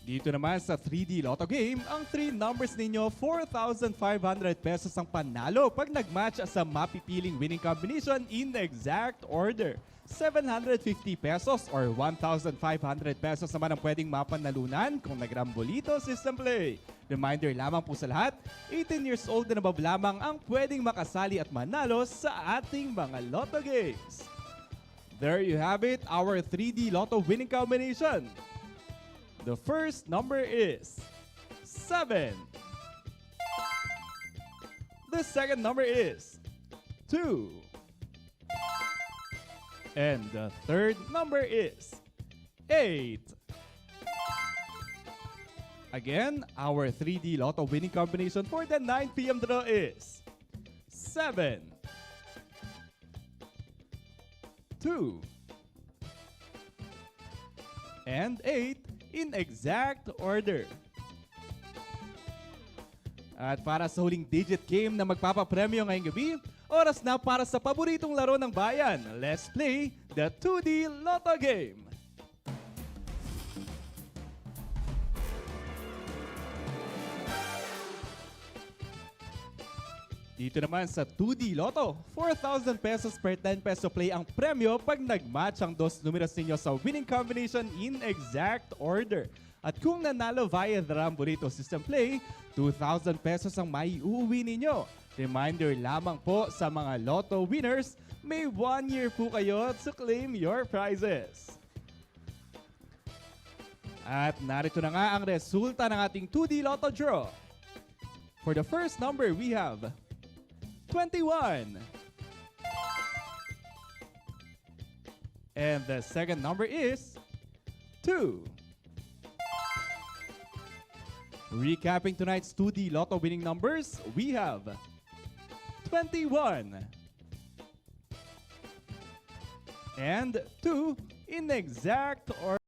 Dito naman sa 3D Lotto game, ang 3 numbers ninyo, 4,500 pesos ang panalo pag nag-match sa mapipiling winning combination in exact order. 750 pesos or 1,500 pesos naman ang pwedeng mapanalunan kung nagrambolito system play. Reminder lamang po sa lahat, 18 years old na above lamang ang pwedeng makasali at manalo sa ating mga Lotto games. There you have it, our 3D Lotto winning combination. The first number is 7. The second number is 2. And the third number is 8. Again, our 3D Lotto winning combination for the 9 p.m. draw is 7, 2, and 8 in exact order. At para sa huling digit game na magpapapremyo ngayong gabi, oras na para sa paboritong laro ng bayan. Let's play the 2D Lotto game. Dito naman sa 2D Lotto, 4,000 pesos per 10 peso play ang premyo pag nag-match ang dos numeros ninyo sa winning combination in exact order. At kung nanalo via the Rambolito system play, 2,000 pesos ang maiuwi ninyo. Reminder lamang po sa mga Lotto winners, may 1 year po kayo to claim your prizes. At narito na nga ang resulta ng ating 2D Lotto draw. For the first number, we have 21. And the second number is 2. Recapping tonight's 2D Lotto winning numbers, we have 21 and 2 in exact order.